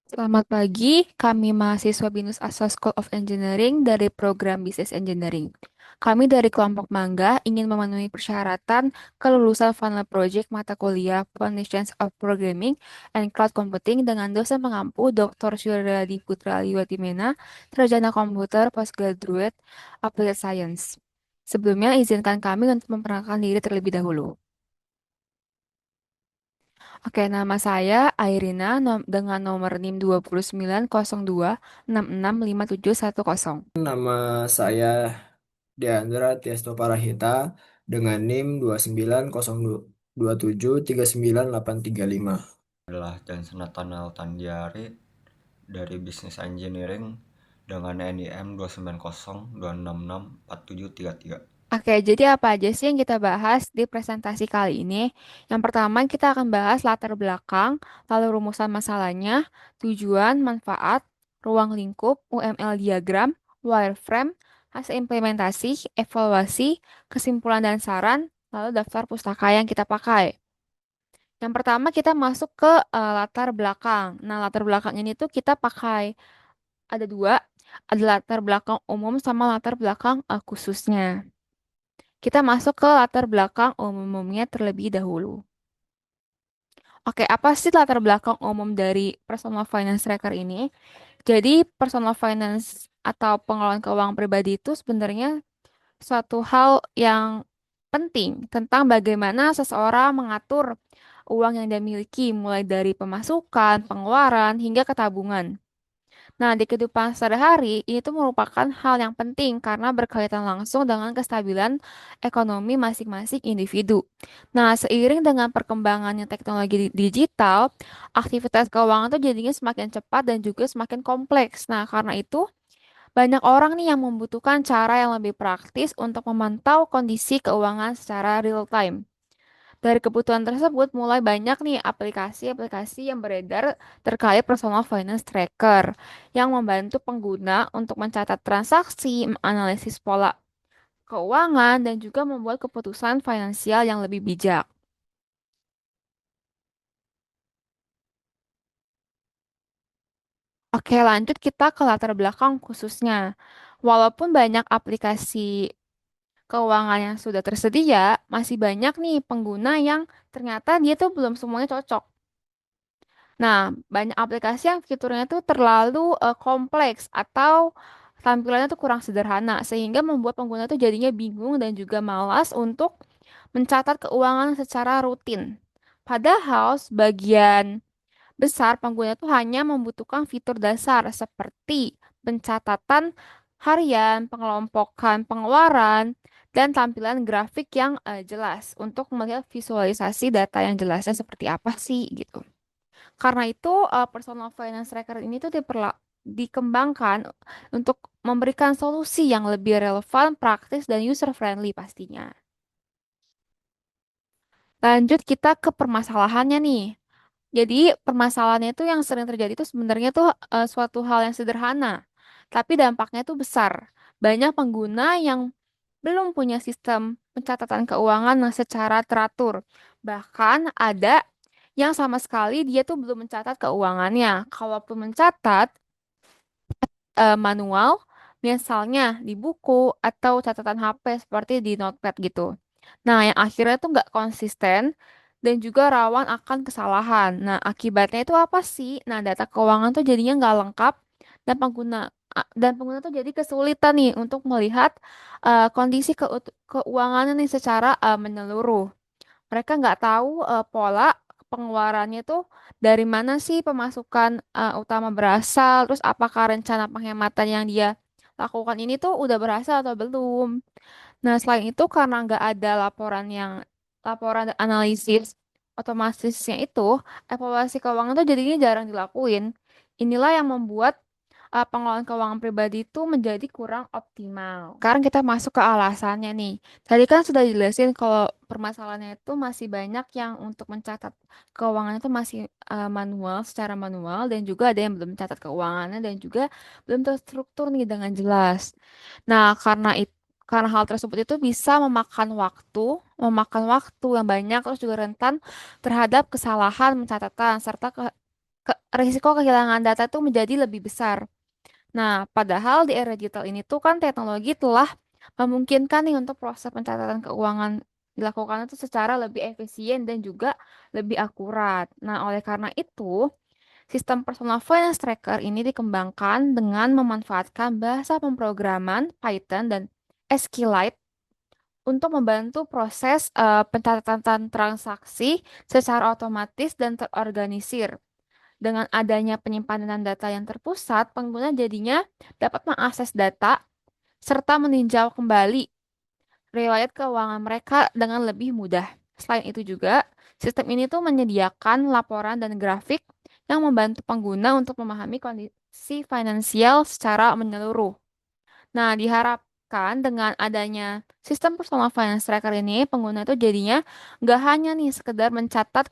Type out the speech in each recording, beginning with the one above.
Selamat pagi, kami mahasiswa BINUS Astra School of Engineering dari program Business Engineering. Kami dari kelompok Mangga ingin memenuhi persyaratan kelulusan final project mata kuliah Foundations of Programming and Cloud Computing dengan dosen pengampu Dr. Suryadi Putra Liwatimena, Sarjana Komputer Postgraduate Applied Science. Sebelumnya, izinkan kami untuk memperkenalkan diri terlebih dahulu. Oke, nama saya Airina dengan nomor NIM 29026657110. Nama saya Deandra Tiasto Parahita dengan NIM 2902273985. Adalah Johnson Nathaniel Tandiari dari Business Engineering dengan NIM 29026664733. Oke, jadi apa aja sih yang kita bahas di presentasi kali ini? Yang pertama, kita akan bahas latar belakang, lalu rumusan masalahnya, tujuan, manfaat, ruang lingkup, UML diagram, wireframe, hasil implementasi, evaluasi, kesimpulan dan saran, lalu daftar pustaka yang kita pakai. Yang pertama kita masuk ke latar belakang. Nah, latar belakangnya ini tuh kita pakai ada dua, ada latar belakang umum sama latar belakang khususnya. Kita masuk ke latar belakang umumnya terlebih dahulu. Oke, apa sih latar belakang umum dari personal finance tracker ini? Jadi, personal finance atau pengelolaan keuangan pribadi itu sebenarnya suatu hal yang penting tentang bagaimana seseorang mengatur uang yang dia miliki, mulai dari pemasukan, pengeluaran, hingga ketabungan. Nah, di kehidupan sehari-hari, ini tuh merupakan hal yang penting karena berkaitan langsung dengan kestabilan ekonomi masing-masing individu. Nah, seiring dengan perkembangannya teknologi digital, aktivitas keuangan tuh jadinya semakin cepat dan juga semakin kompleks. Nah, karena itu, banyak orang nih yang membutuhkan cara yang lebih praktis untuk memantau kondisi keuangan secara real time. Dari kebutuhan tersebut, mulai banyak nih aplikasi-aplikasi yang beredar terkait personal finance tracker yang membantu pengguna untuk mencatat transaksi, menganalisis pola keuangan, dan juga membuat keputusan finansial yang lebih bijak. Oke, lanjut kita ke latar belakang khususnya. Walaupun banyak aplikasi keuangan yang sudah tersedia, masih banyak nih pengguna yang ternyata dia tuh belum semuanya cocok. Nah, banyak aplikasi yang fiturnya tuh terlalu kompleks atau tampilannya tuh kurang sederhana sehingga membuat pengguna tuh jadinya bingung dan juga malas untuk mencatat keuangan secara rutin. Padahal sebagian besar pengguna tuh hanya membutuhkan fitur dasar seperti pencatatan harian, pengelompokan pengeluaran, dan tampilan grafik yang jelas untuk melihat visualisasi data yang jelasnya seperti apa sih gitu. Karena itu, personal finance tracker ini tuh dikembangkan untuk memberikan solusi yang lebih relevan, praktis, dan user friendly pastinya. Lanjut kita ke permasalahannya nih. Jadi permasalahannya itu yang sering terjadi itu sebenarnya tuh suatu hal yang sederhana, tapi dampaknya tuh besar. Banyak pengguna yang belum punya sistem pencatatan keuangan yang secara teratur. Bahkan ada yang sama sekali dia tuh belum mencatat keuangannya. Kalaupun mencatat manual, misalnya di buku atau catatan HP seperti di Notepad gitu. Nah, yang akhirnya tuh nggak konsisten dan juga rawan akan kesalahan. Nah, akibatnya itu apa sih? Nah, data keuangan tuh jadinya nggak lengkap dan pengguna tuh jadi kesulitan nih untuk melihat kondisi keuangannya nih secara menyeluruh. Mereka nggak tahu pola pengeluarannya tuh dari mana sih pemasukan utama berasal, terus apakah rencana penghematan yang dia lakukan ini tuh udah berhasil atau belum. Nah, selain itu karena nggak ada laporan dan analisis otomatisnya itu, evaluasi keuangan tuh jadinya jarang dilakuin. Inilah yang membuat pengelolaan keuangan pribadi itu menjadi kurang optimal. Sekarang kita masuk ke alasannya nih. Tadi kan sudah dijelasin kalau permasalahannya itu masih banyak yang untuk mencatat keuangan itu masih manual, secara manual, dan juga ada yang belum mencatat keuangannya dan juga belum terstruktur nih dengan jelas. Nah, karena hal tersebut itu bisa memakan waktu yang banyak, terus juga rentan terhadap kesalahan pencatatan serta risiko kehilangan data itu menjadi lebih besar. Nah, padahal di era digital ini tuh kan teknologi telah memungkinkan nih untuk proses pencatatan keuangan dilakukan itu secara lebih efisien dan juga lebih akurat. Nah, oleh karena itu, sistem personal finance tracker ini dikembangkan dengan memanfaatkan bahasa pemrograman Python dan SQLite untuk membantu proses pencatatan transaksi secara otomatis dan terorganisir. Dengan adanya penyimpanan data yang terpusat, pengguna jadinya dapat mengakses data serta meninjau kembali riwayat keuangan mereka dengan lebih mudah. Selain itu juga, sistem ini tuh menyediakan laporan dan grafik yang membantu pengguna untuk memahami kondisi finansial secara menyeluruh. Nah, diharapkan dengan adanya sistem personal finance tracker ini, pengguna itu jadinya nggak hanya nih sekedar mencatat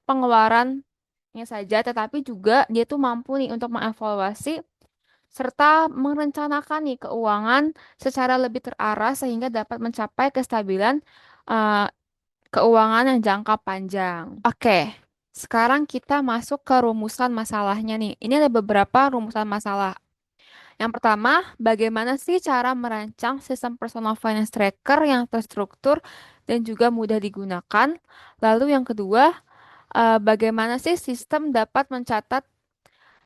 pengeluarannya saja, tetapi juga dia tuh mampu nih untuk mengevaluasi serta merencanakan nih keuangan secara lebih terarah sehingga dapat mencapai kestabilan eh, keuangan yang jangka panjang. Oke, sekarang kita masuk ke rumusan masalahnya nih. Ini ada beberapa rumusan masalah. Yang pertama, bagaimana sih cara merancang sistem personal finance tracker yang terstruktur dan juga mudah digunakan? Lalu yang kedua, bagaimana sih sistem dapat mencatat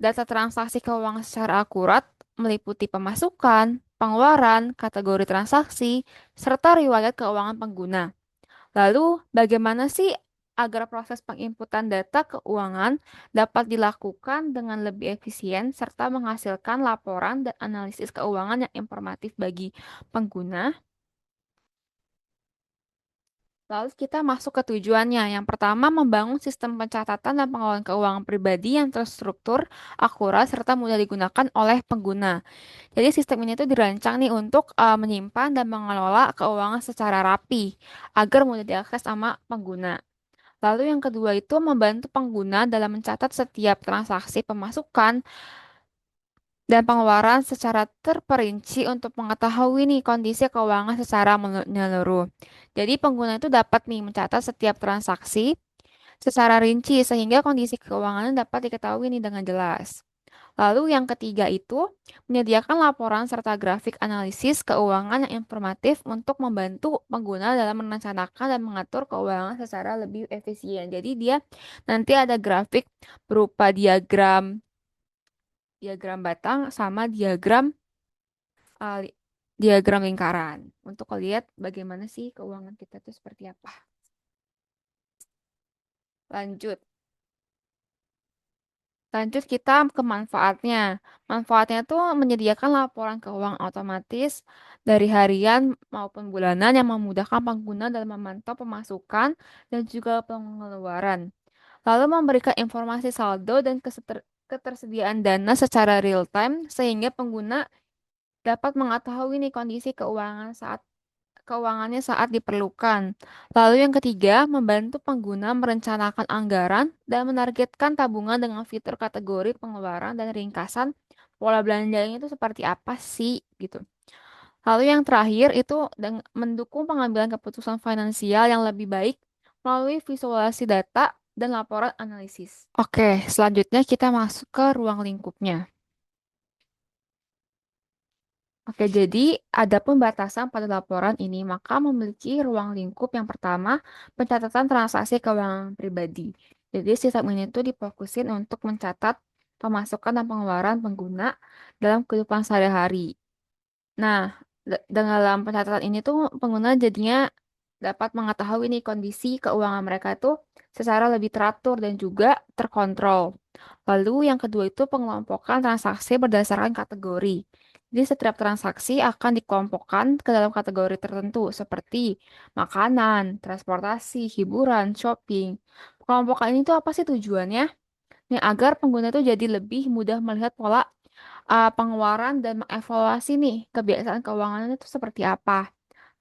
data transaksi keuangan secara akurat, meliputi pemasukan, pengeluaran, kategori transaksi, serta riwayat keuangan pengguna. Lalu, bagaimana sih agar proses penginputan data keuangan dapat dilakukan dengan lebih efisien serta menghasilkan laporan dan analisis keuangan yang informatif bagi pengguna? Lalu kita masuk ke tujuannya. Yang pertama, membangun sistem pencatatan dan pengelolaan keuangan pribadi yang terstruktur, akurat, serta mudah digunakan oleh pengguna. Jadi sistem ini tuh dirancang nih untuk menyimpan dan mengelola keuangan secara rapi agar mudah diakses sama pengguna. Lalu yang kedua itu membantu pengguna dalam mencatat setiap transaksi pemasukan dan pengeluaran secara terperinci untuk mengetahui nih kondisi keuangan secara menyeluruh. Jadi pengguna itu dapat nih mencatat setiap transaksi secara rinci sehingga kondisi keuangannya dapat diketahui nih dengan jelas. Lalu yang ketiga itu menyediakan laporan serta grafik analisis keuangan yang informatif untuk membantu pengguna dalam merencanakan dan mengatur keuangan secara lebih efisien. Jadi dia nanti ada grafik berupa diagram diagram batang sama uh, li- diagram lingkaran untuk lihat bagaimana sih keuangan kita itu seperti apa. Lanjut. Lanjut kita ke manfaatnya. Manfaatnya tuh menyediakan laporan keuangan otomatis dari harian maupun bulanan yang memudahkan pengguna dalam memantau pemasukan dan juga pengeluaran. Lalu memberikan informasi saldo dan ketersediaan dana secara real time sehingga pengguna dapat mengetahui nih kondisi keuangannya saat diperlukan. Lalu yang ketiga, membantu pengguna merencanakan anggaran dan menargetkan tabungan dengan fitur kategori pengeluaran dan ringkasan pola belanjanya itu seperti apa sih gitu. Lalu yang terakhir itu mendukung pengambilan keputusan finansial yang lebih baik melalui visualisasi data dan laporan analisis. Oke, selanjutnya kita masuk ke ruang lingkupnya. Oke, jadi ada pembatasan pada laporan ini, maka memiliki ruang lingkup yang pertama, pencatatan transaksi keuangan pribadi. Jadi sistem ini tuh difokusin untuk mencatat pemasukan dan pengeluaran pengguna dalam kehidupan sehari-hari. Nah, dengan dalam pencatatan ini tuh pengguna jadinya dapat mengetahui nih kondisi keuangan mereka itu secara lebih teratur dan juga terkontrol. Lalu yang kedua itu pengelompokan transaksi berdasarkan kategori. Jadi setiap transaksi akan dikelompokkan ke dalam kategori tertentu seperti makanan, transportasi, hiburan, shopping. Pengelompokan ini tuh apa sih tujuannya? Nih, agar pengguna itu jadi lebih mudah melihat pola pengeluaran dan mengevaluasi nih kebiasaan keuangannya itu seperti apa.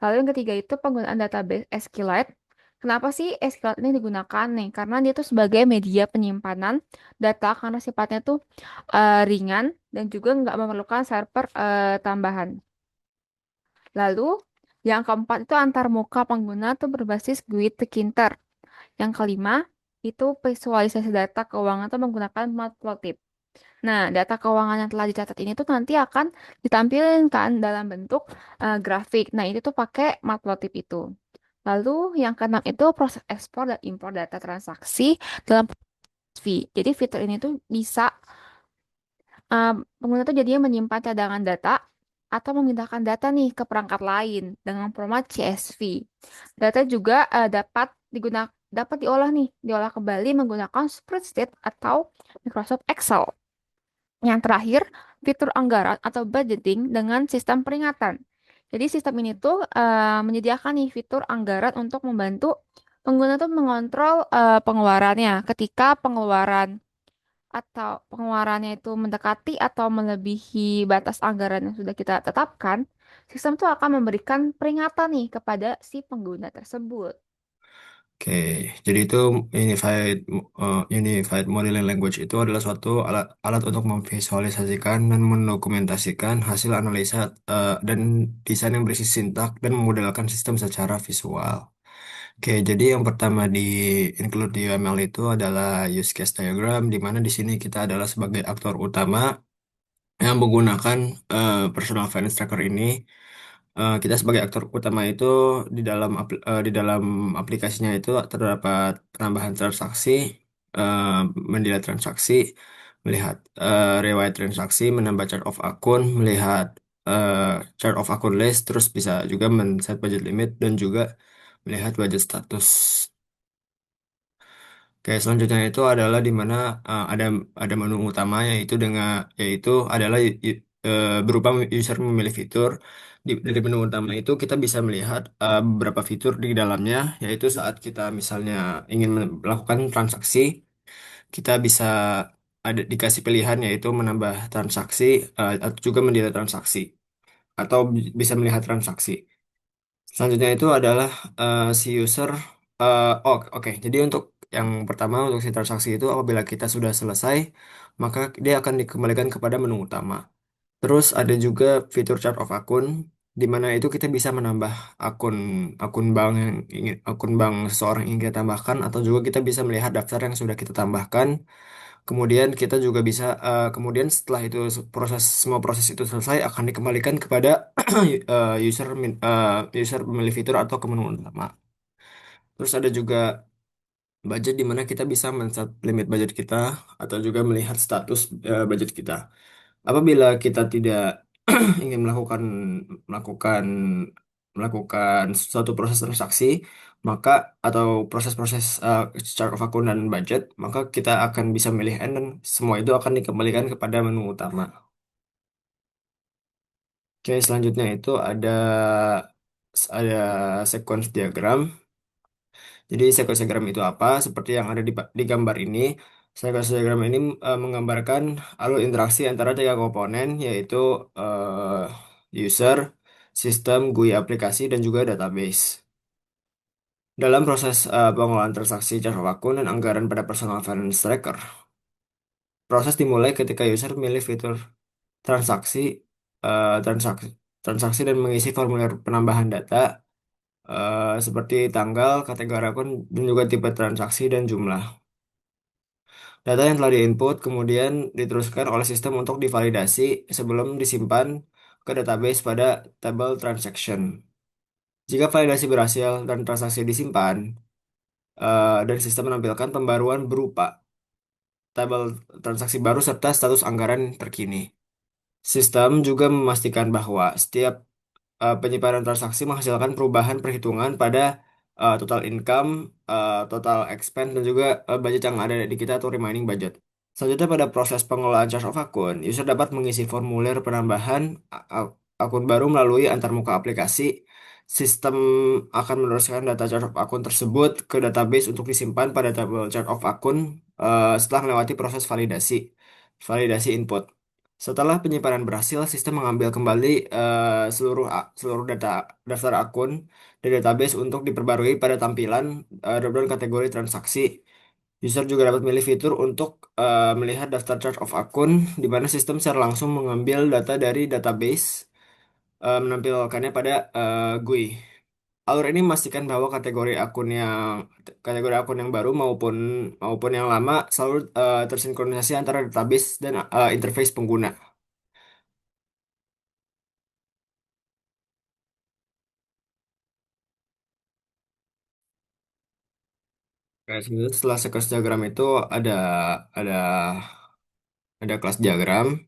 Lalu yang ketiga itu penggunaan database SQLite. Kenapa sih SQLite ini digunakan nih? Karena dia tuh sebagai media penyimpanan data karena sifatnya tuh ringan dan juga nggak memerlukan server tambahan. Lalu yang keempat itu antar muka pengguna tuh berbasis GUI Tkinter. Yang kelima, itu visualisasi data keuangan itu menggunakan Matplotlib. Nah, data keuangan yang telah dicatat ini tuh nanti akan ditampilkan dalam bentuk grafik. Nah, itu tuh pakai Matplotlib itu. Lalu yang keenam itu proses ekspor dan impor data transaksi dalam V. Jadi fitur ini tuh bisa pengguna tuh jadinya menyimpan cadangan data atau memindahkan data nih ke perangkat lain dengan format CSV. Data juga dapat diolah kembali menggunakan spreadsheet atau Microsoft Excel. Yang terakhir, fitur anggaran atau budgeting dengan sistem peringatan. Jadi sistem ini tuh menyediakan nih fitur anggaran untuk membantu pengguna tuh mengontrol pengeluarannya. Ketika pengeluarannya itu mendekati atau melebihi batas anggaran yang sudah kita tetapkan, sistem tuh akan memberikan peringatan nih kepada si pengguna tersebut. Oke, jadi itu Unified Modeling Language itu adalah suatu alat untuk memvisualisasikan dan mendokumentasikan hasil analisa dan desain yang berisi sintak dan memodelkan sistem secara visual. Oke, jadi yang pertama di include di UML itu adalah use case diagram, di mana di sini kita adalah sebagai aktor utama yang menggunakan personal finance tracker ini. Kita sebagai aktor utama itu di dalam aplikasinya itu terdapat penambahan transaksi, eh, mendelete transaksi, melihat riwayat transaksi, menambah chart of akun, melihat eh, chart of akun list, terus bisa juga men-set budget limit dan juga melihat budget status. Oke, selanjutnya itu adalah di mana ada menu utama yaitu adalah berupa user memilih fitur. Dari menu utama itu kita bisa melihat beberapa fitur di dalamnya, yaitu saat kita misalnya ingin melakukan transaksi, kita bisa ada dikasih pilihan yaitu menambah transaksi atau juga mendelete transaksi atau bisa melihat transaksi. Selanjutnya itu adalah si user. Oke. Jadi untuk yang pertama untuk si transaksi itu apabila kita sudah selesai, maka dia akan dikembalikan kepada menu utama. Terus ada juga fitur chart of akun, di mana itu kita bisa menambah akun akun bank seseorang yang ingin kita tambahkan, atau juga kita bisa melihat daftar yang sudah kita tambahkan. Kemudian kita juga bisa kemudian setelah itu semua proses itu selesai akan dikembalikan kepada user pemilih fitur atau ke menu utama. Terus ada juga budget di mana kita bisa men-set limit budget kita atau juga melihat status budget kita. Apabila kita tidak ingin melakukan melakukan suatu proses transaksi, maka atau proses-proses chart of akun dan budget, maka kita akan bisa memilih end dan semua itu akan dikembalikan kepada menu utama. Oke, selanjutnya itu ada sequence diagram. Jadi sequence diagram itu apa? Seperti yang ada di gambar ini. Sequence diagram ini menggambarkan alur interaksi antara tiga komponen, yaitu user, sistem, GUI aplikasi, dan juga database. Dalam proses pengelolaan transaksi jangka waktu dan anggaran pada personal finance tracker, proses dimulai ketika user memilih fitur transaksi, eh, transaksi, transaksi dan mengisi formulir penambahan data seperti tanggal, kategori akun, dan juga tipe transaksi dan jumlah. Data yang telah diinput kemudian diteruskan oleh sistem untuk divalidasi sebelum disimpan ke database pada tabel transaction. Jika validasi berhasil dan transaksi disimpan, dan sistem menampilkan pembaruan berupa tabel transaksi baru serta status anggaran terkini. Sistem juga memastikan bahwa setiap penyimpanan transaksi menghasilkan perubahan perhitungan pada total income, total expense, dan juga budget yang ada di kita atau remaining budget. Selanjutnya pada proses pengelolaan charge of akun, user dapat mengisi formulir penambahan akun baru melalui antarmuka aplikasi. Sistem akan meneruskan data chart of akun tersebut ke database untuk disimpan pada tabel chart of akun setelah melewati proses validasi input. Setelah penyimpanan berhasil, sistem mengambil kembali seluruh daftar akun dari database untuk diperbarui pada tampilan drop-down kategori transaksi. User juga dapat memilih fitur untuk melihat daftar chart of akun, di mana sistem secara langsung mengambil data dari database, menampilkannya pada GUI. Alur ini memastikan bahwa kategori akun yang baru maupun maupun yang lama selalu tersinkronisasi antara database dan interface pengguna. Nah, sebenarnya setelah sequence diagram itu ada ada ada kelas diagram.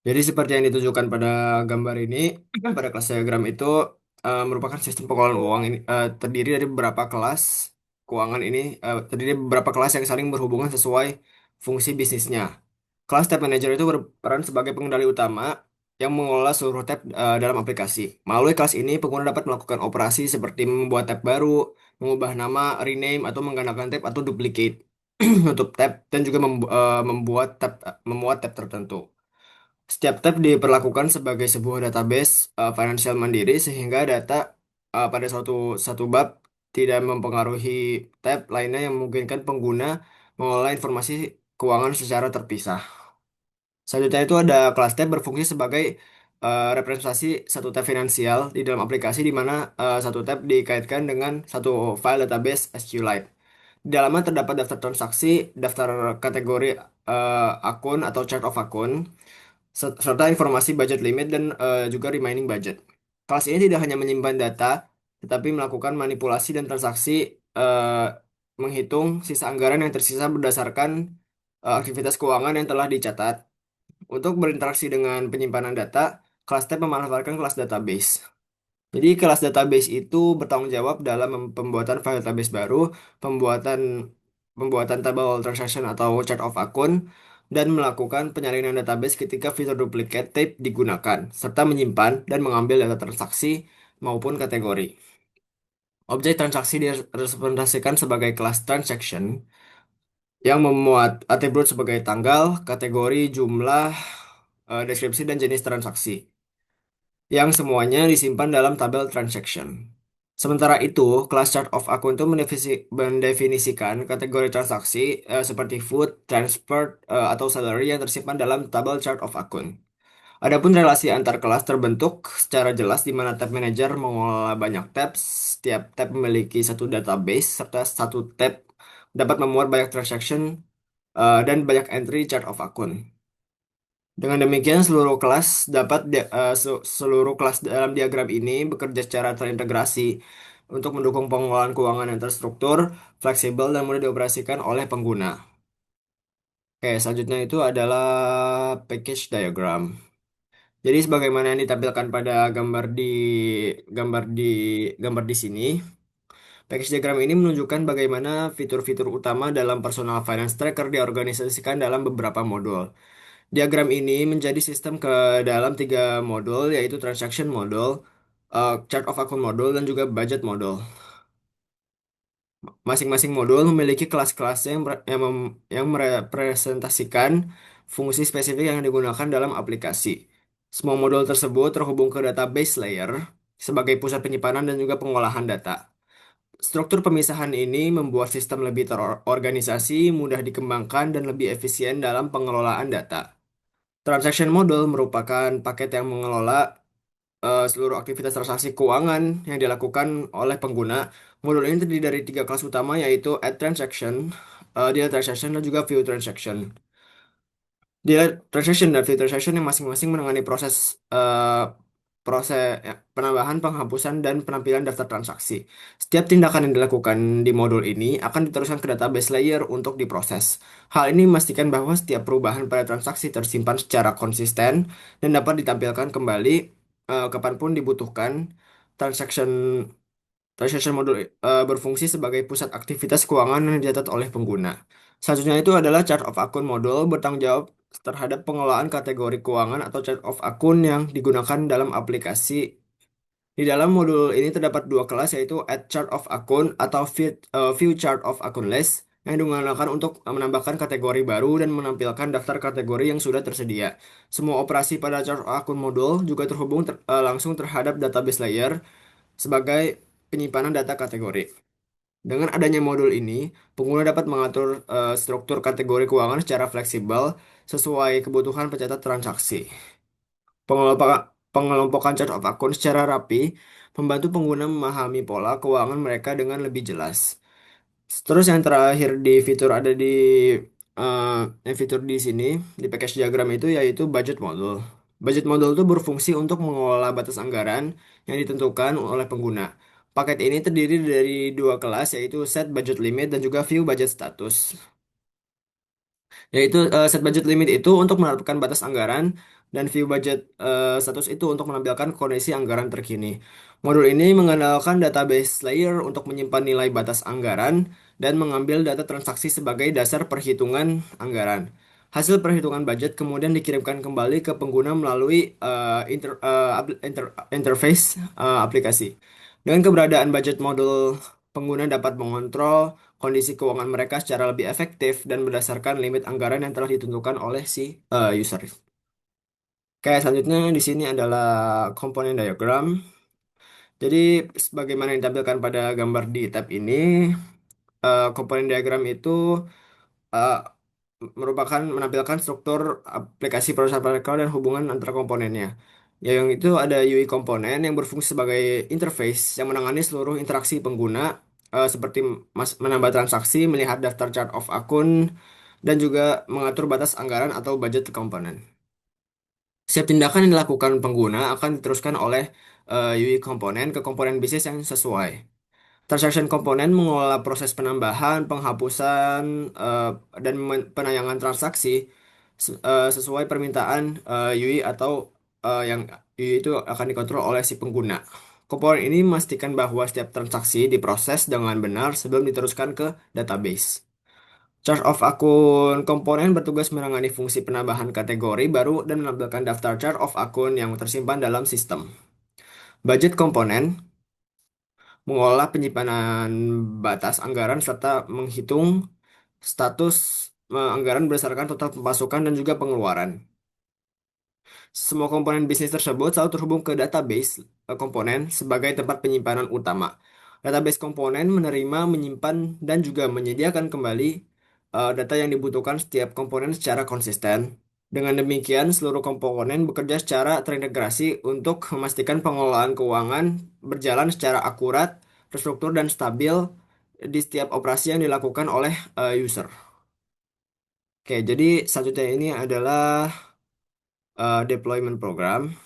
Jadi seperti yang ditunjukkan pada gambar ini, pada kelas diagram itu merupakan sistem pengelolaan uang ini terdiri dari beberapa kelas keuangan ini terdiri dari beberapa kelas yang saling berhubungan sesuai fungsi bisnisnya. Kelas Tab Manager itu berperan sebagai pengendali utama yang mengelola seluruh tab dalam aplikasi. Melalui kelas ini, pengguna dapat melakukan operasi seperti membuat tab baru, mengubah nama, rename, atau menggandakan tab atau duplicate untuk tab dan juga memuat tab tertentu. Setiap tab diperlakukan sebagai sebuah database financial mandiri sehingga data pada suatu satu bab tidak mempengaruhi tab lainnya yang memungkinkan pengguna mengelola informasi keuangan secara terpisah. Selanjutnya itu ada kelas tab berfungsi sebagai representasi satu tab finansial di dalam aplikasi di mana satu tab dikaitkan dengan satu file database SQLite. Di dalamnya terdapat daftar transaksi, daftar kategori akun atau chart of akun, serta informasi budget limit dan juga remaining budget. Kelas ini tidak hanya menyimpan data, tetapi melakukan manipulasi dan transaksi menghitung sisa anggaran yang tersisa berdasarkan aktivitas keuangan yang telah dicatat. Untuk berinteraksi dengan penyimpanan data, kelas tab memanfaatkan kelas database. Jadi kelas database itu bertanggung jawab dalam pembuatan file database baru, pembuatan pembuatan tabel transaction atau chart of akun, dan melakukan penyalinan database ketika fitur duplicate tape digunakan, serta menyimpan dan mengambil data transaksi maupun kategori. Objek transaksi direpresentasikan sebagai kelas transaction yang memuat atribut sebagai tanggal, kategori, jumlah, deskripsi, dan jenis transaksi, yang semuanya disimpan dalam tabel transaction. Sementara itu, kelas chart of akun itu mendefinisikan kategori transaksi seperti food, transport, atau salary yang tersimpan dalam tabel chart of akun. Adapun relasi antar kelas terbentuk secara jelas di mana tab manager mengelola banyak tabs, setiap tab memiliki satu database, serta satu tab dapat memuat banyak transaction dan banyak entry chart of akun. Dengan demikian, seluruh kelas dalam diagram ini bekerja secara terintegrasi untuk mendukung pengelolaan keuangan yang terstruktur, fleksibel, dan mudah dioperasikan oleh pengguna. Oke, selanjutnya itu adalah package diagram. Jadi sebagaimana yang ditampilkan pada gambar di gambar di sini, package diagram ini menunjukkan bagaimana fitur-fitur utama dalam personal finance tracker diorganisasikan dalam beberapa modul. Diagram ini menjadi sistem ke dalam tiga modul, yaitu transaction model, chart of account model, dan juga budget model. Masing-masing modul memiliki kelas-kelas yang merepresentasikan fungsi spesifik yang digunakan dalam aplikasi. Semua modul tersebut terhubung ke database layer sebagai pusat penyimpanan dan juga pengolahan data. Struktur pemisahan ini membuat sistem lebih terorganisasi, mudah dikembangkan, dan lebih efisien dalam pengelolaan data. Transaction model merupakan paket yang mengelola seluruh aktivitas transaksi keuangan yang dilakukan oleh pengguna. Modul ini terdiri dari tiga kelas utama yaitu add transaction, delete transaction, dan juga view transaction. Delete transaction dan view transaction yang masing-masing menangani proses penambahan, penghapusan, dan penampilan daftar transaksi. Setiap tindakan yang dilakukan di modul ini akan diteruskan ke database layer untuk diproses. Hal ini memastikan bahwa setiap perubahan pada transaksi tersimpan secara konsisten dan dapat ditampilkan kembali kapanpun dibutuhkan. Transaction Transaction modul berfungsi sebagai pusat aktivitas keuangan yang dicatat oleh pengguna. Selanjutnya itu adalah chart of akun modul bertanggung jawab terhadap pengelolaan kategori keuangan atau chart of akun yang digunakan dalam aplikasi. Di dalam modul ini terdapat dua kelas yaitu add chart of akun atau view chart of akun list yang digunakan untuk menambahkan kategori baru dan menampilkan daftar kategori yang sudah tersedia. Semua operasi pada chart of akun modul juga terhubung langsung terhadap database layer sebagai penyimpanan data kategori. Dengan adanya modul ini, pengguna dapat mengatur struktur kategori keuangan secara fleksibel sesuai kebutuhan pencatat transaksi. Pengelompokan chart of akun secara rapi membantu pengguna memahami pola keuangan mereka dengan lebih jelas. Terus yang terakhir di fitur ada di eh, yang fitur di sini di package diagram itu yaitu budget model. Budget model itu berfungsi untuk mengelola batas anggaran yang ditentukan oleh pengguna. Paket ini terdiri dari dua kelas yaitu set budget limit dan juga view budget status. Yaitu set budget limit itu untuk menerapkan batas anggaran dan view budget status itu untuk menampilkan kondisi anggaran terkini. Modul ini mengandalkan database layer untuk menyimpan nilai batas anggaran dan mengambil data transaksi sebagai dasar perhitungan anggaran. Hasil perhitungan budget kemudian dikirimkan kembali ke pengguna melalui interface aplikasi. Dengan keberadaan budget model, pengguna dapat mengontrol kondisi keuangan mereka secara lebih efektif dan berdasarkan limit anggaran yang telah ditentukan oleh si user. Oke, selanjutnya di sini adalah komponen diagram. Jadi, sebagaimana yang ditampilkan pada gambar di tab ini, komponen diagram itu eh, merupakan menampilkan struktur aplikasi perusahaan mereka dan hubungan antara komponennya. Yang itu ada UI komponen yang berfungsi sebagai interface yang menangani seluruh interaksi pengguna seperti menambah transaksi, melihat daftar chart of akun, dan juga mengatur batas anggaran atau budget komponen. Setiap tindakan yang dilakukan pengguna akan diteruskan oleh UI komponen ke komponen bisnis yang sesuai. Transaction komponen mengelola proses penambahan, penghapusan, eh, dan penayangan transaksi sesuai permintaan UI atau yang UI itu akan dikontrol oleh si pengguna. Komponen ini memastikan bahwa setiap transaksi diproses dengan benar sebelum diteruskan ke database. Chart of akun komponen bertugas menangani fungsi penambahan kategori baru dan menampilkan daftar chart of akun yang tersimpan dalam sistem. Budget komponen mengolah penyimpanan batas anggaran serta menghitung status anggaran berdasarkan total pemasukan dan juga pengeluaran. Semua komponen bisnis tersebut selalu terhubung ke database komponen sebagai tempat penyimpanan utama. Database komponen menerima, menyimpan, dan juga menyediakan kembali data yang dibutuhkan setiap komponen secara konsisten. Dengan demikian, seluruh komponen bekerja secara terintegrasi untuk memastikan pengelolaan keuangan berjalan secara akurat, terstruktur, dan stabil di setiap operasi yang dilakukan oleh user. Oke, jadi selanjutnya ini adalah deployment program.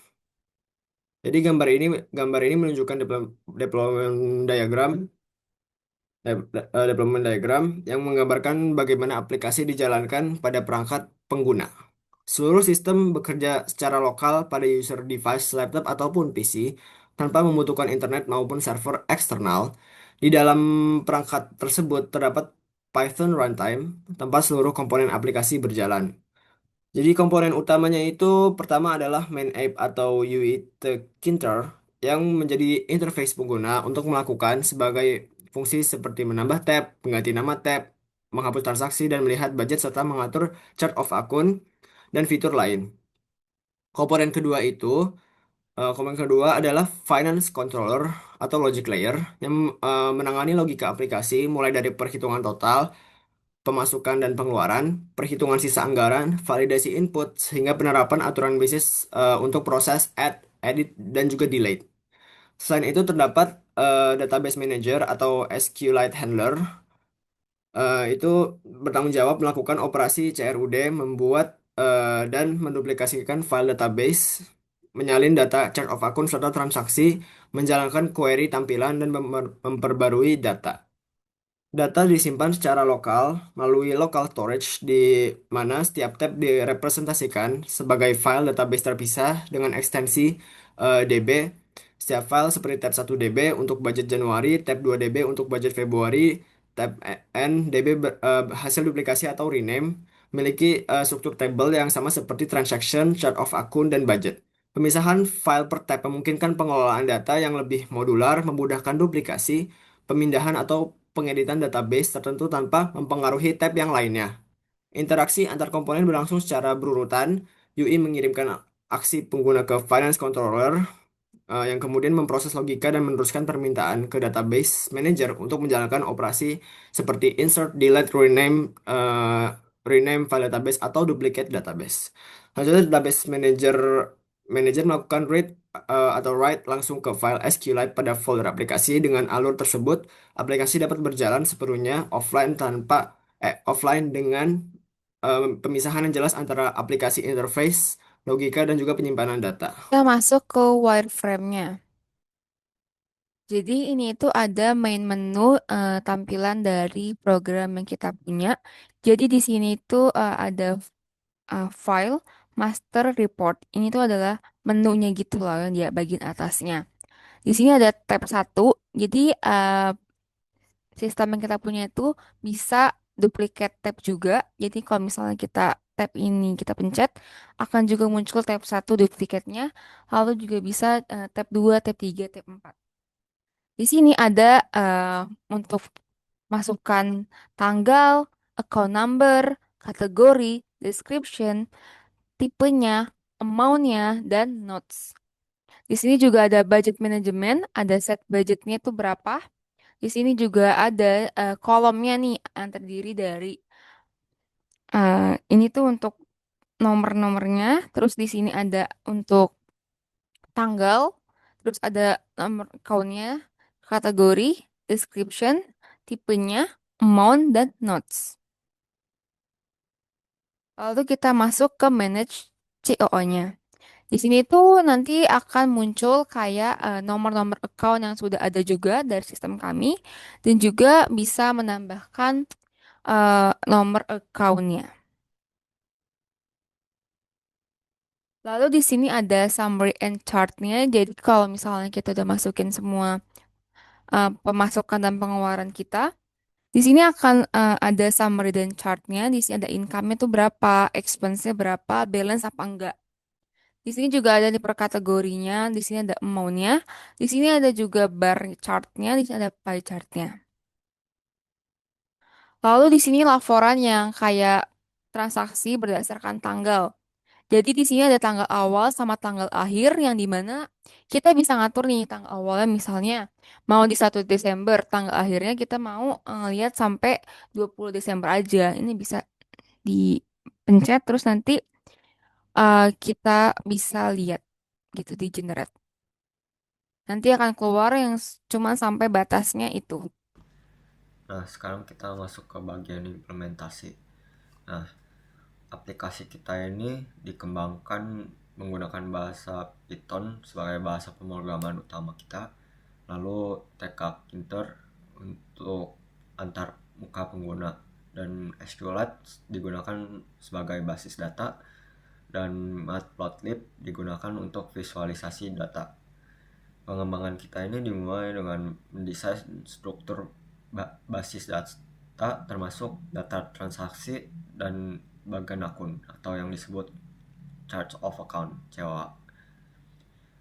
Jadi gambar ini menunjukkan deployment diagram deployment diagram yang menggambarkan bagaimana aplikasi dijalankan pada perangkat pengguna. Seluruh sistem bekerja secara lokal pada user device, laptop ataupun PC tanpa membutuhkan internet maupun server eksternal. Di dalam perangkat tersebut terdapat Python runtime tempat seluruh komponen aplikasi berjalan. Jadi komponen utamanya itu pertama adalah main app atau UI Tkinter yang menjadi interface pengguna untuk melakukan sebagai fungsi seperti menambah tab, mengganti nama tab, menghapus transaksi dan melihat budget serta mengatur chart of akun dan fitur lain. Komponen kedua itu komponen kedua adalah finance controller atau logic layer yang menangani logika aplikasi mulai dari perhitungan total pemasukan dan pengeluaran, perhitungan sisa anggaran, validasi input, sehingga penerapan aturan bisnis untuk proses add, edit, dan juga delete. Selain itu terdapat database manager atau SQLite handler itu bertanggung jawab melakukan operasi CRUD, membuat dan menduplikasikan file database, menyalin data chart of akun serta transaksi, menjalankan query tampilan dan memperbarui data. Data disimpan secara lokal melalui local storage di mana setiap tab direpresentasikan sebagai file database terpisah dengan ekstensi DB. Setiap file seperti tab 1 DB untuk budget Januari, tab 2 DB untuk budget Februari, tab N DB hasil duplikasi atau rename memiliki struktur table yang sama seperti transaction, chart of akun, dan budget. Pemisahan file per tab memungkinkan pengelolaan data yang lebih modular, memudahkan duplikasi, pemindahan atau pengeditan database tertentu tanpa mempengaruhi tab yang lainnya. Interaksi antar komponen berlangsung secara berurutan. UI mengirimkan aksi pengguna ke Finance Controller yang kemudian memproses logika dan meneruskan permintaan ke database manager untuk menjalankan operasi seperti insert, delete, rename file database atau duplicate database. Selanjutnya database manager manager melakukan read atau write langsung ke file SQLite pada folder aplikasi. Dengan alur tersebut, aplikasi dapat berjalan sepenuhnya offline dengan pemisahan yang jelas antara aplikasi interface, logika, dan juga penyimpanan data. Kita masuk ke wireframe-nya. Jadi ini itu ada main menu tampilan dari program yang kita punya. Jadi di sini itu ada file, master, report. Ini tuh adalah menunya gitu loh yang di bagian atasnya. Di sini ada tab satu. Jadi sistem yang kita punya itu bisa duplicate tab juga. Jadi kalau misalnya kita tab ini kita pencet, akan juga muncul tab satu duplikatnya. Lalu juga bisa tab 2, tab 3, tab 4. Di sini ada untuk masukkan tanggal, account number, kategori, description, tipenya, amount-nya, dan notes. Di sini juga ada budget management, ada set budgetnya itu berapa. Di sini juga ada kolomnya nih yang terdiri dari ini tuh untuk nomor-nomornya. Terus di sini ada untuk tanggal, terus ada nomor account-nya, kategori, description, tipenya, amount, dan notes. Lalu kita masuk ke manage COO-nya. Di sini tuh nanti akan muncul kayak nomor-nomor account yang sudah ada juga dari sistem kami dan juga bisa menambahkan nomor account-nya. Lalu di sini ada summary and chart-nya. Jadi kalau misalnya kita udah masukin semua pemasukan dan pengeluaran kita, di sini akan ada summary dan chart-nya. Di sini ada income-nya tuh berapa, expense-nya berapa, balance apa enggak. Di sini juga ada di per kategorinya, di sini ada amount-nya, di sini ada juga bar chart-nya, di sini ada pie chart-nya. Lalu di sini laporan yang kayak transaksi berdasarkan tanggal. Jadi di sini ada tanggal awal sama tanggal akhir yang dimana kita bisa ngatur nih tanggal awalnya misalnya mau di 1 Desember, tanggal akhirnya kita mau lihat sampai 20 Desember aja. Ini bisa dipencet terus nanti kita bisa lihat gitu di generate. Nanti akan keluar yang cuma sampai batasnya itu. Nah, sekarang kita masuk ke bagian implementasi. Nah, aplikasi kita ini dikembangkan menggunakan bahasa Python sebagai bahasa pemrograman utama kita, lalu TK Kinter untuk antar muka pengguna, dan SQLite digunakan sebagai basis data, dan Matplotlib digunakan untuk visualisasi data. Pengembangan kita ini dimulai dengan mendesain struktur basis data termasuk data transaksi dan bagian akun atau yang disebut chart of account (COA).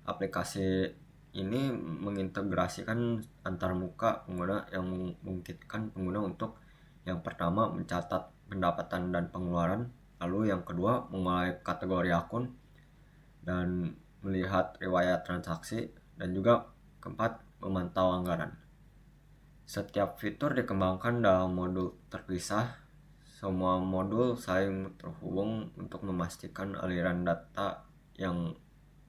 Aplikasi ini mengintegrasikan antar muka pengguna yang memungkinkan pengguna untuk yang pertama mencatat pendapatan dan pengeluaran, lalu yang kedua menguasai kategori akun dan melihat riwayat transaksi, dan juga keempat memantau anggaran. Setiap fitur dikembangkan dalam modul terpisah. Semua modul saling terhubung untuk memastikan aliran data yang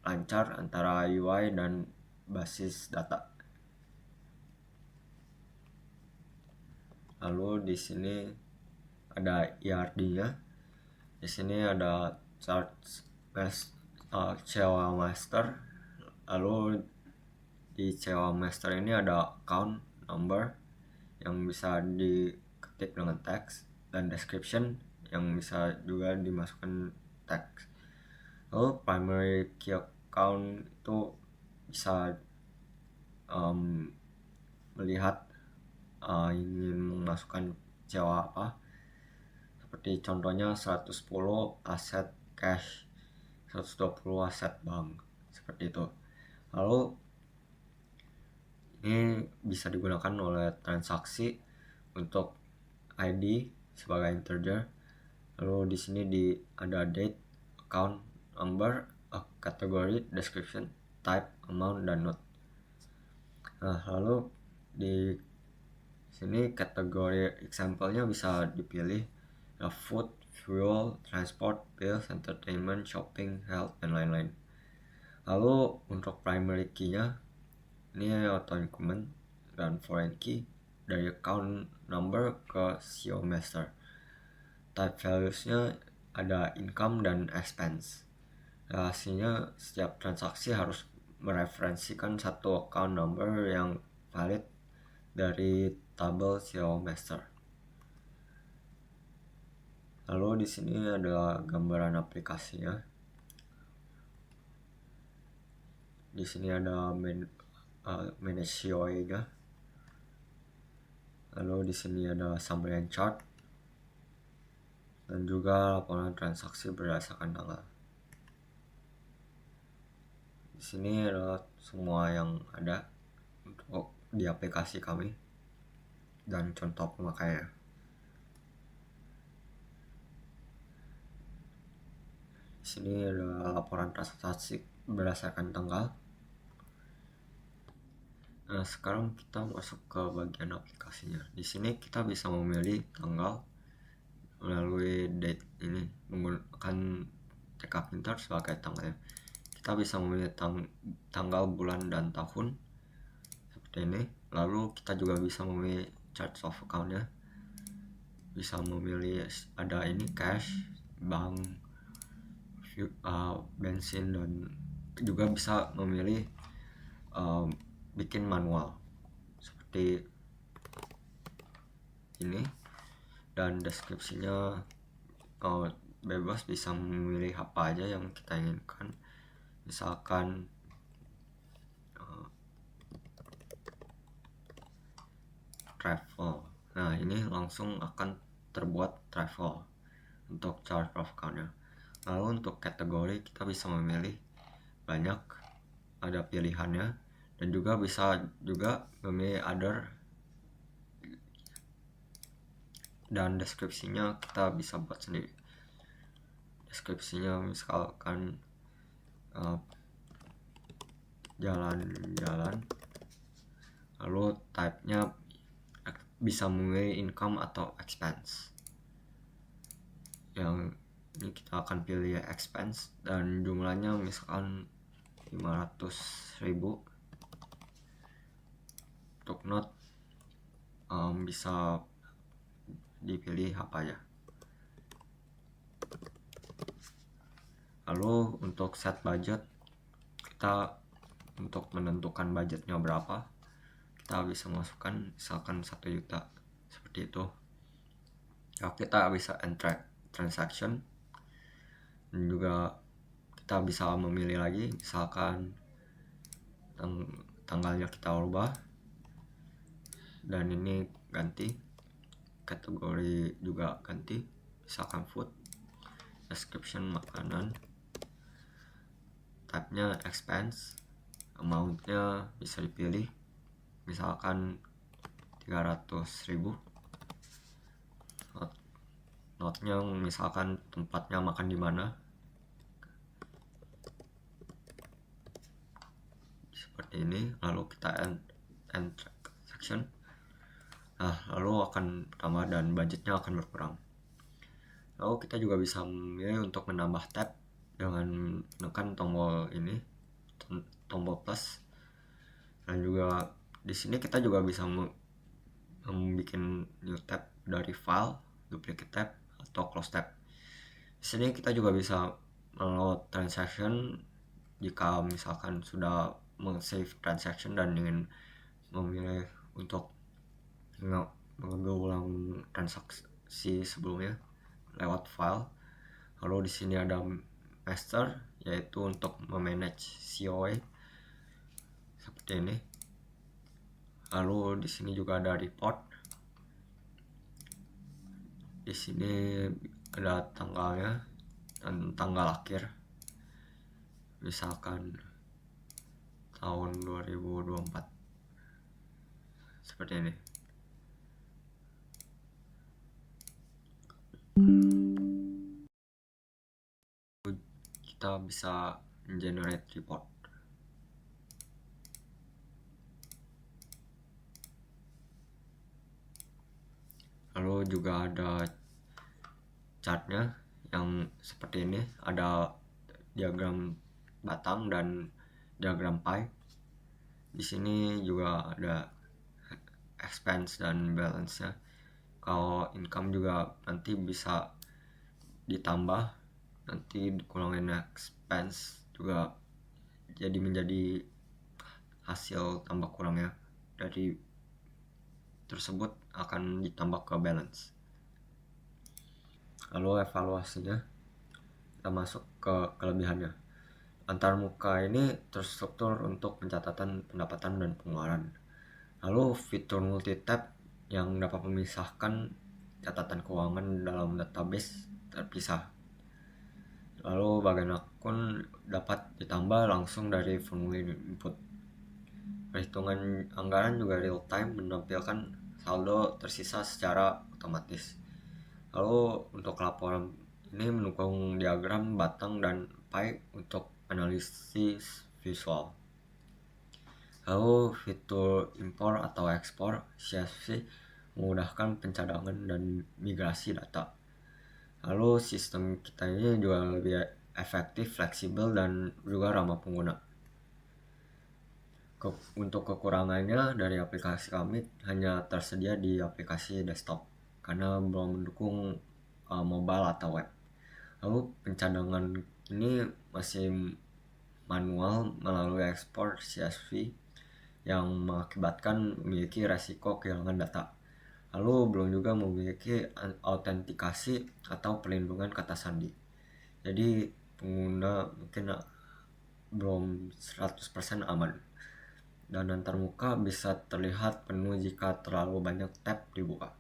lancar antara UI dan basis data. Lalu di sini ada ERD-nya. Di sini ada chart COA master. Lalu di COA master ini ada account number yang bisa diketik dengan teks, dan description yang bisa juga dimasukkan teks. Lalu primary key account itu bisa melihat ingin memasukkan COA apa, seperti contohnya 110 aset cash, 120 aset bank, seperti itu. Lalu ini bisa digunakan oleh transaksi untuk ID sebagai integer. Lalu di sini ada date, account number, kategori, description, type, amount, dan note. Nah, lalu di sini kategori example-nya bisa dipilih food, fuel, transport, bills, entertainment, shopping, health, dan lain-lain. Lalu untuk primary key-nya ini auto increment dan foreign key dari account number ke SEO master. Type values-nya ada income dan expense. Hasilnya setiap transaksi harus mereferensikan satu account number yang valid dari tabel SEO master. Lalu di sini adalah gambaran aplikasinya. Di sini ada manage SEO-nya. Lalu di sini ada summary and chart dan juga laporan transaksi berdasarkan tanggal. Di sini adalah semua yang ada untuk di aplikasi kami dan contoh pemakaiannya. Di sini ada laporan transaksi berdasarkan tanggal. Nah, sekarang kita masuk ke bagian aplikasinya. Di sini kita bisa memilih tanggal melalui date ini menggunakan TK Pintar sebagai tanggalnya. Kita bisa memilih tanggal, bulan, dan tahun seperti ini. Lalu kita juga bisa memilih chart of account-nya. Bisa memilih ada ini cash, bank, bensin, dan juga bisa memilih bikin manual seperti ini. Dan deskripsinya bebas, bisa memilih apa aja yang kita inginkan, misalkan travel. Nah, ini langsung akan terbuat travel untuk chart of account-nya. Lalu untuk kategori kita bisa memilih banyak, ada pilihannya, dan juga bisa memilih other, dan deskripsinya kita bisa buat sendiri. Deskripsinya misalkan jalan-jalan. Lalu type-nya bisa memilih income atau expense. Yang ini kita akan pilih expense dan jumlahnya misalkan 500.000. Untuk note bisa dipilih apa aja. Lalu untuk set budget, kita untuk menentukan budgetnya berapa, kita bisa masukkan misalkan 1 juta seperti itu. Lalu kita bisa enter transaction, dan juga kita bisa memilih lagi, misalkan tanggalnya kita ubah, dan ini ganti, kategori juga ganti, misalkan food, description makanan, type-nya expense, amount-nya bisa dipilih, misalkan 300.000. Note-nya misalkan tempatnya makan di mana, seperti ini. Lalu kita end transaction. Nah, lalu akan bertambah dan budgetnya akan berkurang. Lalu kita juga bisa memilih untuk menambah tab dengan menekan tombol ini, tombol plus. Dan juga di sini kita juga bisa membuat new tab dari file, duplicate tab, atau close tab. Di sini kita juga bisa meload transaction jika misalkan sudah save transaction dan ingin memilih untuk mengambil ulang transaksi sebelumnya lewat file. Lalu di sini ada master, yaitu untuk memanage COA seperti ini. Lalu di sini juga ada report. Di sini ada tanggalnya dan tanggal akhir, misalkan tahun 2024 seperti ini. Kita bisa generate report. Lalu juga ada chartnya yang seperti ini, ada diagram batang dan diagram pie. Di sini juga ada expense dan balance-nya. Kalau income juga nanti bisa ditambah, nanti dikurangin expense juga jadi menjadi hasil tambah kurangnya dari tersebut akan ditambah ke balance. Lalu evaluasinya, kita masuk ke kelebihannya. Antarmuka ini terstruktur untuk pencatatan pendapatan dan pengeluaran. Lalu fitur multi-tab yang dapat memisahkan catatan keuangan dalam database terpisah. Lalu bagian akun dapat ditambah langsung dari formulir input. Perhitungan anggaran juga real time menampilkan saldo tersisa secara otomatis. Lalu untuk laporan ini mendukung diagram batang dan pie untuk analisis visual. Lalu fitur impor atau ekspor CSV memudahkan pencadangan dan migrasi data. Lalu sistem kita ini juga lebih efektif, fleksibel, dan juga ramah pengguna. Untuk kekurangannya dari aplikasi kami hanya tersedia di aplikasi desktop karena belum mendukung mobile atau web. Lalu pencadangan ini masih manual melalui ekspor CSV yang mengakibatkan memiliki resiko kehilangan data. Lalu belum juga memiliki autentikasi atau perlindungan kata sandi. Jadi pengguna mungkin belum 100% aman. Dan antarmuka bisa terlihat penuh jika terlalu banyak tab dibuka.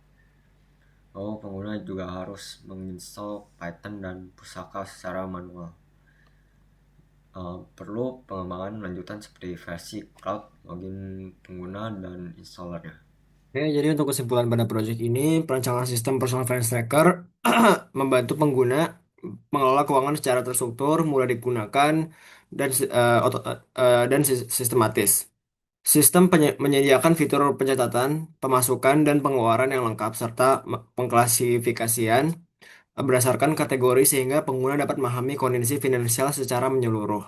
Lalu pengguna juga harus menginstal Python dan pusaka secara manual. Perlu pengembangan lanjutan seperti versi cloud, login pengguna, dan installernya. Oke, jadi untuk kesimpulan pada project ini, perancangan sistem personal finance tracker membantu pengguna mengelola keuangan secara terstruktur, mudah digunakan, dan sistematis. Sistem menyediakan fitur pencatatan, pemasukan, dan pengeluaran yang lengkap, serta pengklasifikasian berdasarkan kategori sehingga pengguna dapat memahami kondisi finansial secara menyeluruh.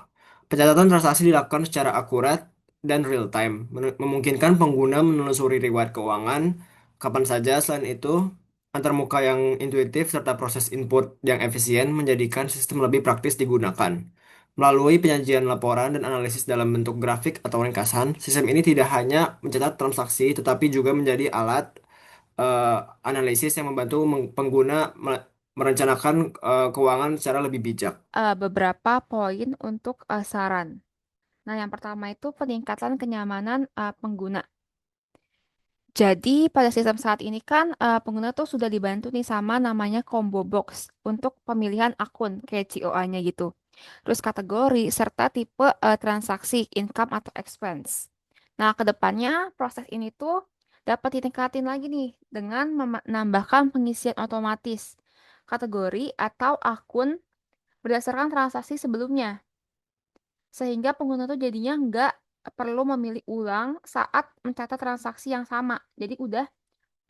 Pencatatan transaksi dilakukan secara akurat dan real time, memungkinkan pengguna menelusuri riwayat keuangan kapan saja. Selain itu, antarmuka yang intuitif serta proses input yang efisien menjadikan sistem lebih praktis digunakan. Melalui penyajian laporan dan analisis dalam bentuk grafik atau ringkasan, sistem ini tidak hanya mencatat transaksi, tetapi juga menjadi alat eh, analisis yang membantu pengguna merencanakan keuangan secara lebih bijak. Beberapa poin untuk saran. Nah, yang pertama itu peningkatan kenyamanan pengguna. Jadi pada sistem saat ini kan pengguna tuh sudah dibantu nih sama namanya combo box untuk pemilihan akun kayak COA-nya gitu. Terus kategori serta tipe transaksi, income atau expense. Nah, kedepannya proses ini tuh dapat ditingkatin lagi nih dengan menambahkan pengisian otomatis kategori atau akun berdasarkan transaksi sebelumnya. Sehingga pengguna tuh jadinya nggak perlu memilih ulang saat mencatat transaksi yang sama. Jadi udah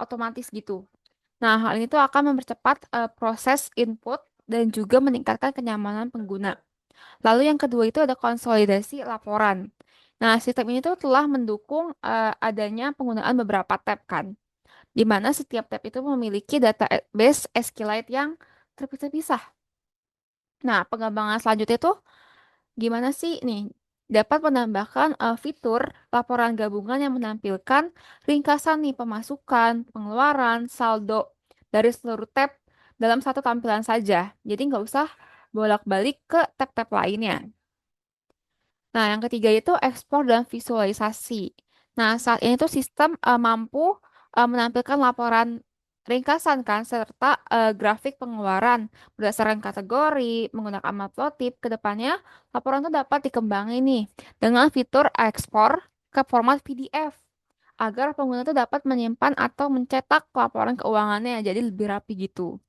otomatis gitu. Nah, hal ini tuh akan mempercepat proses input dan juga meningkatkan kenyamanan pengguna. Lalu yang kedua itu ada konsolidasi laporan. Nah, sistem ini tuh telah mendukung adanya penggunaan beberapa tab kan, di mana setiap tab itu memiliki database SQLite yang terpisah-pisah. Nah, pengembangan selanjutnya itu gimana sih nih? Dapat menambahkan fitur laporan gabungan yang menampilkan ringkasan nih pemasukan, pengeluaran, saldo dari seluruh tab dalam satu tampilan saja. Jadi nggak usah bolak-balik ke tab-tab lainnya. Nah, yang ketiga itu ekspor dan visualisasi. Nah, saat ini tuh sistem mampu menampilkan laporan ringkasan kan serta grafik pengeluaran berdasarkan kategori menggunakan matplotlib. Kedepannya laporan itu dapat dikembangin nih dengan fitur ekspor ke format PDF agar pengguna itu dapat menyimpan atau mencetak laporan keuangannya jadi lebih rapi gitu.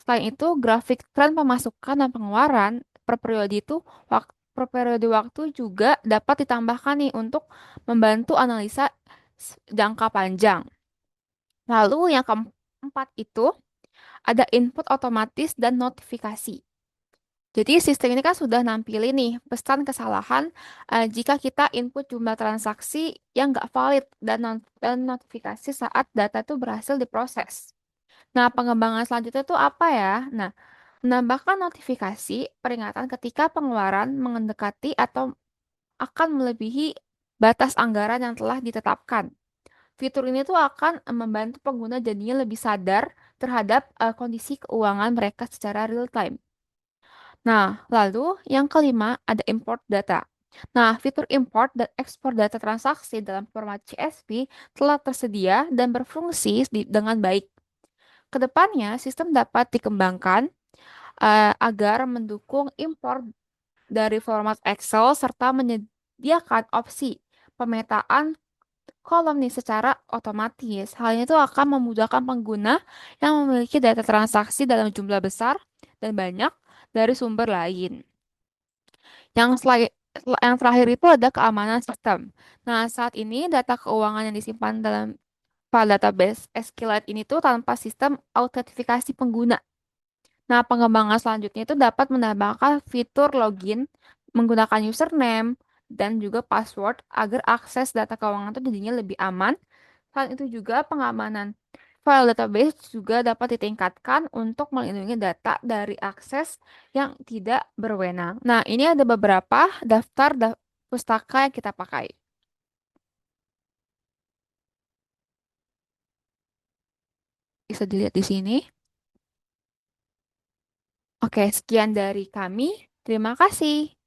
Selain itu, grafik tren pemasukan dan pengeluaran per periode waktu juga dapat ditambahkan nih untuk membantu analisa jangka panjang. Lalu yang keempat itu ada input otomatis dan notifikasi. Jadi sistem ini kan sudah nampilin nih pesan kesalahan jika kita input jumlah transaksi yang nggak valid dan notifikasi saat data itu berhasil diproses. Nah, pengembangan selanjutnya itu apa ya? Nah, menambahkan notifikasi peringatan ketika pengeluaran mendekati atau akan melebihi batas anggaran yang telah ditetapkan. Fitur ini tuh akan membantu pengguna jadinya lebih sadar terhadap kondisi keuangan mereka secara real time. Nah, lalu yang kelima ada import data. Nah, fitur import dan ekspor data transaksi dalam format CSV telah tersedia dan berfungsi dengan baik. Kedepannya, sistem dapat dikembangkan agar mendukung impor dari format Excel serta menyediakan opsi pemetaan kolom nih secara otomatis. Hal ini tuh akan memudahkan pengguna yang memiliki data transaksi dalam jumlah besar dan banyak dari sumber lain. Yang terakhir itu ada keamanan sistem. Nah, saat ini data keuangan yang disimpan dalam file database SQLite ini tuh tanpa sistem autentifikasi pengguna. Nah, pengembangan selanjutnya itu dapat menambahkan fitur login menggunakan username dan juga password agar akses data keuangan itu jadinya lebih aman. Selain itu juga pengamanan file database juga dapat ditingkatkan untuk melindungi data dari akses yang tidak berwenang. Nah, ini ada beberapa pustaka yang kita pakai. Bisa dilihat di sini. Oke, sekian dari kami. Terima kasih.